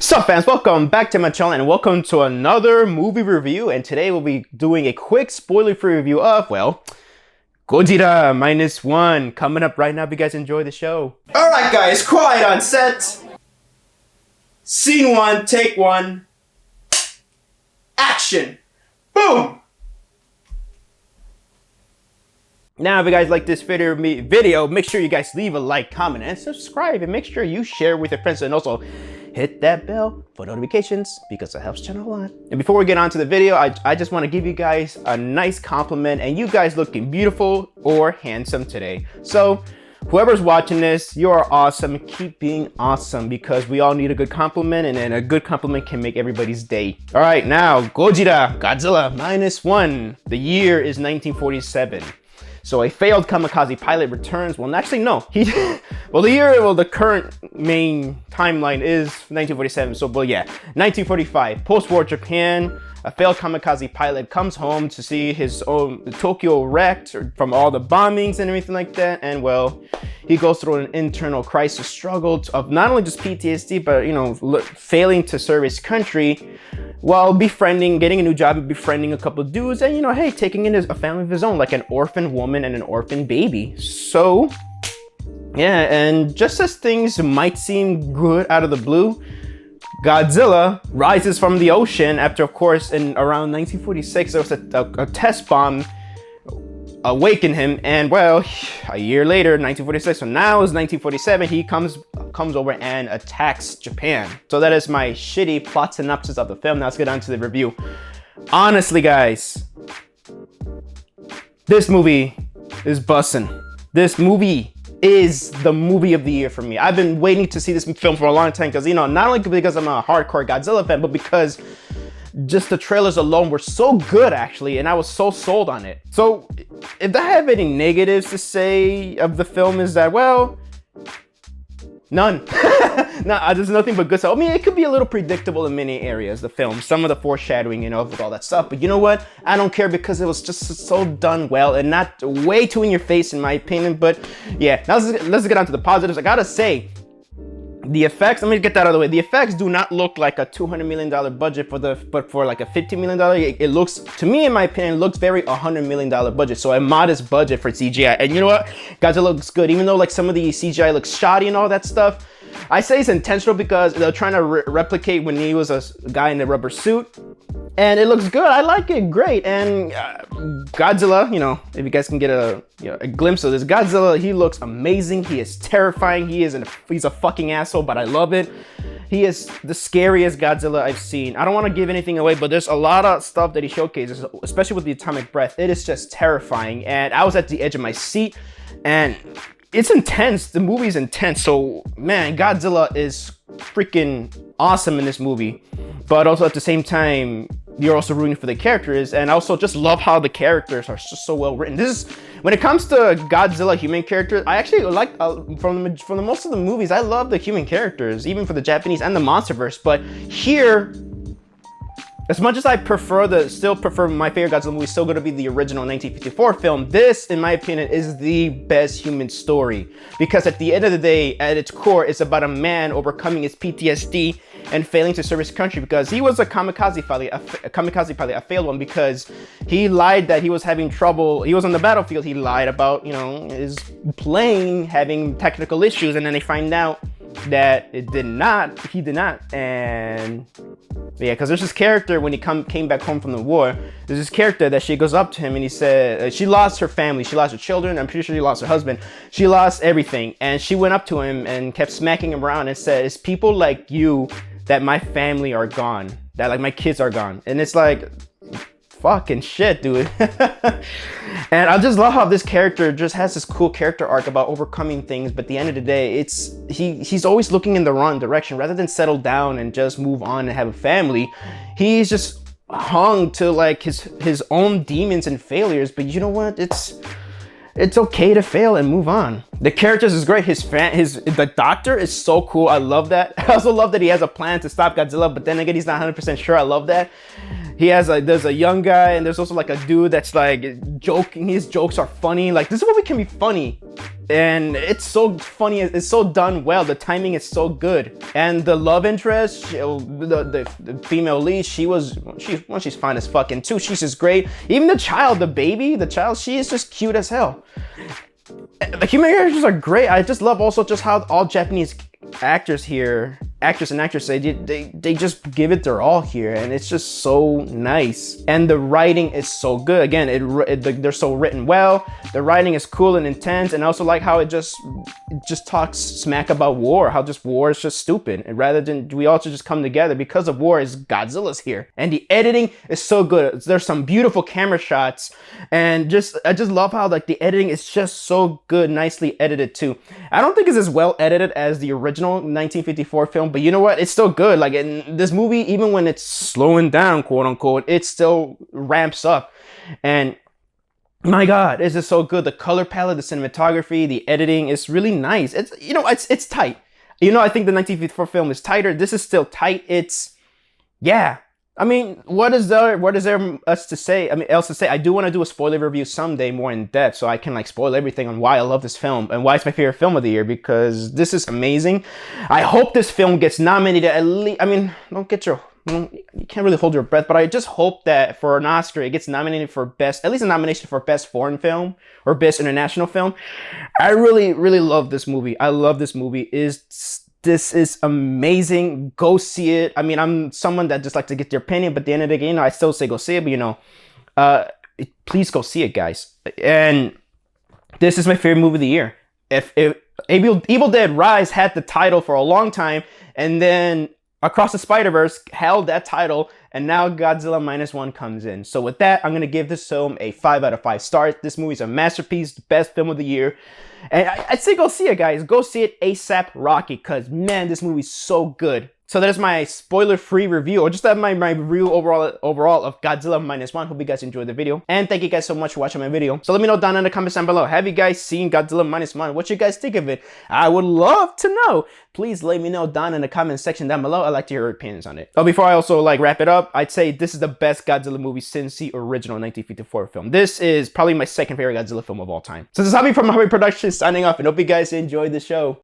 Sup fans, welcome back to my channel and welcome to another movie review. And today we'll be doing a quick spoiler-free review of, well, Godzilla -1 coming up right now if you guys enjoy the show. Alright guys, quiet on set. Scene 1, take 1. Action! Boom! Now, if you guys like this video, make sure you guys leave a like, comment, and subscribe. And make sure you share with your friends and also hit that bell for notifications because it helps channel a lot. And before we get on to the video, I just want to give you guys a nice compliment. And you guys looking beautiful or handsome today. So whoever's watching this, you are awesome. Keep being awesome because we all need a good compliment, and then a good compliment can make everybody's day. All right, now Godzilla -1. The year is 1947. So a failed kamikaze pilot returns. Well, actually, no. The current main timeline is 1947. So, well, yeah, 1945, post-war Japan. A failed kamikaze pilot comes home to see his own Tokyo wrecked from all the bombings and everything like that. And well, he goes through an internal crisis struggle of not only just PTSD, but failing to serve his country while getting a new job and befriending a couple of dudes and hey, taking in a family of his own, like an orphan woman and an orphan baby. So yeah, and just as things might seem good out of the blue, Godzilla rises from the ocean after, of course, in around 1946, there was a test bomb awakened him, and well, a year later, 1946, so now it's 1947, he comes over and attacks Japan. So that is my shitty plot synopsis of the film. Now let's get on to the review. Honestly, guys, this movie is bussin'. This movie is the movie of the year for me. I've been waiting to see this film for a long time because, not only because I'm a hardcore Godzilla fan, but because just the trailers alone were so good, actually, and I was so sold on it. So if I have any negatives to say of the film is that, well, none. No, there's nothing but good stuff. I mean, it could be a little predictable in many areas, the film. Some of the foreshadowing, with all that stuff. But you know what? I don't care because it was just so done well and not way too in your face, in my opinion. But yeah, now let's get on to the positives. I gotta say, the effects, let me get that out of the way. The effects do not look like a $200 million budget but for like a $50 million. It looks, to me, in my opinion, looks very $100 million budget. So a modest budget for CGI. And you know what? Godzilla looks good. Even though like some of the CGI looks shoddy and all that stuff, I say it's intentional because they're trying to replicate when he was a guy in a rubber suit. And it looks good. I like it. Great. And Godzilla, if you guys can get a glimpse of this, Godzilla, he looks amazing. He is terrifying. He's a fucking asshole, but I love it. He is the scariest Godzilla I've seen. I don't want to give anything away, but there's a lot of stuff that he showcases, especially with the atomic breath. It is just terrifying. And I was at the edge of my seat, and it's intense. The movie's intense. So man, Godzilla is freaking awesome in this movie. But also at the same time, you're also rooting for the characters, and I also just love how the characters are just so well written. When it comes to Godzilla human characters, I actually like from the most of the movies, I love the human characters, even for the Japanese and the MonsterVerse. But here, as much as I still prefer my favorite Godzilla movie, still going to be the original 1954 film. This, in my opinion, is the best human story because at the end of the day, at its core, it's about a man overcoming his PTSD and failing to serve his country because he was a kamikaze pilot, a failed one, because he lied that he was having trouble. He was on the battlefield. He lied about, his plane having technical issues, and then they find out that he did not. And yeah, because there's this character when he came back home from the war, there's this character that she goes up to him and he said she lost her family, she lost her children, I'm pretty sure she lost her husband, she lost everything, and she went up to him and kept smacking him around and said, it's people like you that my family are gone, that like my kids are gone. And it's like, fucking shit, dude. And I just love how this character just has this cool character arc about overcoming things, but at the end of the day, he's always looking in the wrong direction. Rather than settle down and just move on and have a family, he's just hung to like his own demons and failures. But you know what? It's okay to fail and move on. The characters is great. The doctor is so cool. I love that. I also love that he has a plan to stop Godzilla, but then again, he's not 100% sure. I love that. He has like, there's a young guy, and there's also like a dude that's like joking. His jokes are funny. Like, this movie can be funny, and it's so funny. It's so done well. The timing is so good, and the love interest, the female lead, she's fine as fucking too. She's just great. Even the child, the child, she is just cute as hell. The human characters are great. I just love also just how all Japanese actors here, actors and actresses, they just give it their all here, and it's just so nice. And the writing is so good. Again, they're so written well. The writing is cool and intense, and I also like how it just talks smack about war, how just war is just stupid, and rather than we all should just come together because of war, is Godzilla's here. And the editing is so good. There's some beautiful camera shots, and I just love how like the editing is just so good, nicely edited too. I don't think it's as well edited as the original 1954 film, but you know what? It's still good. Like in this movie, even when it's slowing down, quote unquote, it still ramps up. And my God, this is so good. The color palette, the cinematography, the editing is really nice. It's tight. I think the 1954 film is tighter. This is still tight. Yeah. I mean, what is there else to say? I do want to do a spoiler review someday more in depth, so I can like spoil everything on why I love this film and why it's my favorite film of the year, because this is amazing. I hope this film gets nominated at least. I mean, you can't really hold your breath, but I just hope that for an Oscar, it gets nominated for at least a nomination for best foreign film or best international film. I really, really love this movie. I love this movie. This is amazing. Go see it. I mean, I'm someone that just like to get their opinion, but at the end of the day, I still say go see it, but please go see it, guys. And this is my favorite movie of the year. If Evil Dead Rise had the title for a long time, and then Across the Spider-Verse held that title, and now Godzilla -1 comes in. So with that, I'm going to give this film a 5 out of 5 stars. This movie's a masterpiece, the best film of the year. And I'd say go see it, guys. Go see it ASAP Rocky, because, man, this movie's so good. So there's my spoiler-free review, or just my review overall of Godzilla -1. Hope you guys enjoyed the video. And thank you guys so much for watching my video. So let me know down in the comments down below. Have you guys seen Godzilla -1? What you guys think of it? I would love to know. Please let me know down in the comment section down below. I'd like to hear your opinions on it. But before I also wrap it up, I'd say this is the best Godzilla movie since the original 1954 film. This is probably my second favorite Godzilla film of all time. So this is Javi from Javi Productions signing off, and hope you guys enjoyed the show.